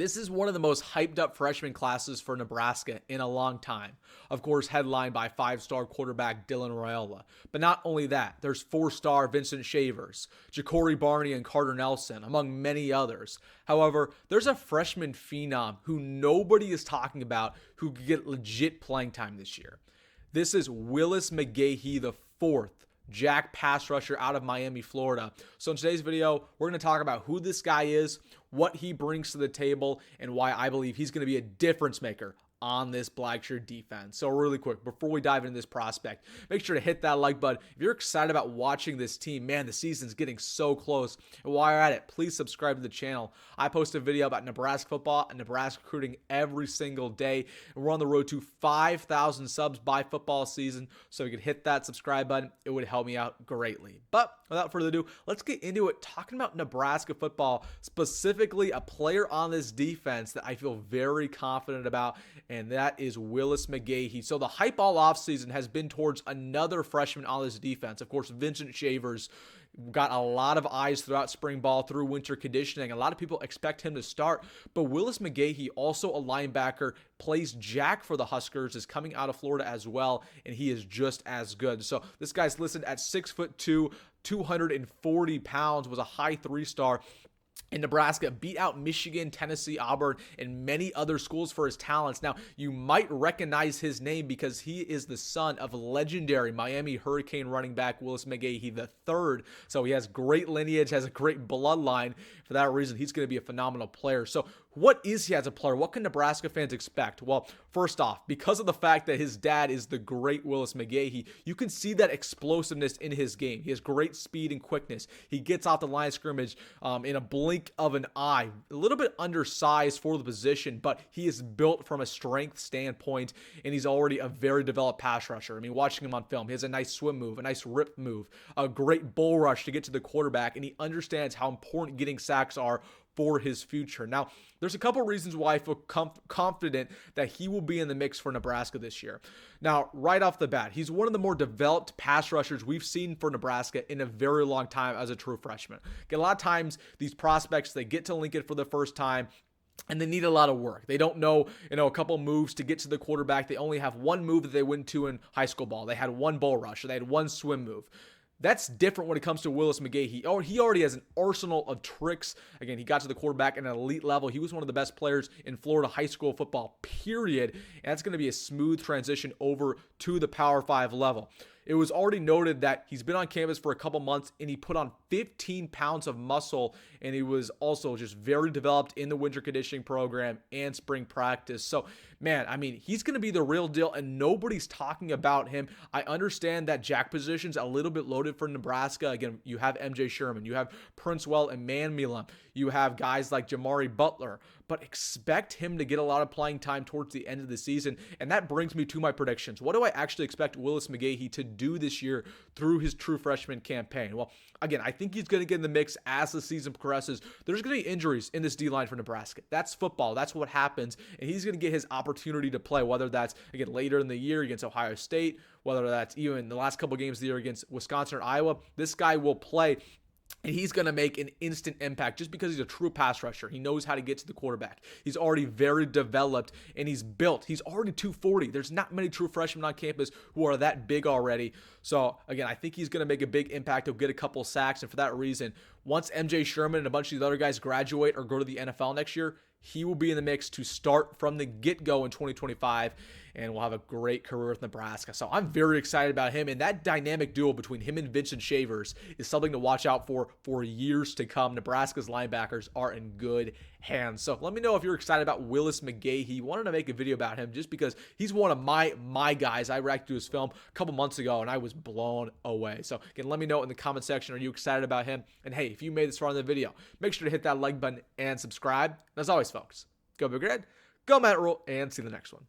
This is one of the most hyped up freshman classes for Nebraska in a long time. Of course, headlined by 5-star quarterback Dylan Raiola. But not only that, there's 4-star Vincent Shavers, Ja'Cory Barney, and Carter Nelson, among many others. However, there's a freshman phenom who nobody is talking about who could get legit playing time this year. This is Willis McGahee the fourth, Jack pass rusher out of Miami, Florida. So in today's video, we're going to talk about who this guy is, what he brings to the table, and why I believe he's going to be a difference maker on this Blackshirt defense. So really quick, before we dive into this prospect, make sure to hit that like button. If you're excited about watching this team, man, the season's getting so close. And while you're at it, please subscribe to the channel. I post a video about Nebraska football and Nebraska recruiting every single day. And we're on the road to 5,000 subs by football season. So you can hit that subscribe button. It would help me out greatly. But without further ado, let's get into it. Talking about Nebraska football, specifically a player on this defense that I feel very confident about, and that is Willis McGahee. So the hype all offseason has been towards another freshman on this defense. Of course, Vincent Shavers got a lot of eyes throughout spring ball, through winter conditioning. A lot of people expect him to start, but Willis McGahee, also a linebacker, plays jack for the Huskers, is coming out of Florida as well, and he is just as good. So this guy's listed at 6'2", 240 pounds, was a high 3-star. In Nebraska, beat out Michigan, Tennessee, Auburn, and many other schools for his talents. Now, you might recognize his name because he is the son of legendary Miami Hurricane running back Willis McGahee III. So he has great lineage, has a great bloodline. For that reason, he's going to be a phenomenal player. So what is he as a player? What can Nebraska fans expect? Well, first off, because of the fact that his dad is the great Willis McGahee, you can see that explosiveness in his game. He has great speed and quickness. He gets off the line of scrimmage in a blink of an eye. A little bit undersized for the position, but he is built from a strength standpoint, and he's already a very developed pass rusher. I mean, watching him on film, he has a nice swim move, a nice rip move, a great bull rush to get to the quarterback, and he understands how important getting sacks are for his future. Now, there's a couple reasons why I feel confident that he will be in the mix for Nebraska this year. Now, right off the bat, he's one of the more developed pass rushers we've seen for Nebraska in a very long time as a true freshman. A lot of times, these prospects, they get to Lincoln for the first time, and they need a lot of work. They don't know, a couple moves to get to the quarterback. They only have one move that they went to in high school ball. They had one bull rush, or they had one swim move. That's different when it comes to Willis McGahee. He already has an arsenal of tricks. Again, he got to the quarterback at an elite level. He was one of the best players in Florida high school football, period. And that's going to be a smooth transition over to the Power 5 level. It was already noted that he's been on campus for a couple months, and he put on 15 pounds of muscle, and he was also just very developed in the winter conditioning program and spring practice. So, man, I mean, he's going to be the real deal, and nobody's talking about him. I understand that jack position's a little bit loaded for Nebraska. Again, you have MJ Sherman, you have Princewell and Manmilam, you have guys like Jamari Butler, but expect him to get a lot of playing time towards the end of the season, and that brings me to my predictions. What do I actually expect Willis McGahee to do this year through his true freshman campaign? Well, again, I think he's going to get in the mix as the season progresses. There's going to be injuries in this D-line for Nebraska. That's football. That's what happens, and he's going to get his opportunity to play, whether that's, again, later in the year against Ohio State, whether that's even the last couple games of the year against Wisconsin or Iowa. This guy will play, and he's going to make an instant impact just because he's a true pass rusher. He knows how to get to the quarterback. He's already very developed, and he's built. He's already 240. There's not many true freshmen on campus who are that big already. So, again, I think he's going to make a big impact. He'll get a couple sacks, and for that reason, once MJ Sherman and a bunch of these other guys graduate or go to the NFL next year, he will be in the mix to start from the get-go in 2025, and will have a great career with Nebraska. So I'm very excited about him, and that dynamic duo between him and Vincent Shavers is something to watch out for years to come. Nebraska's linebackers are in good hands. So let me know if you're excited about Willis McGahee. Wanted to make a video about him just because he's one of my guys. I reacted to his film a couple months ago, and I was blown away. So again, let me know in the comment section, are you excited about him? And hey, if you made this far in the video, make sure to hit that like button and subscribe. And as always, folks, go Big Red, go Matt Rhule, and see you in the next one.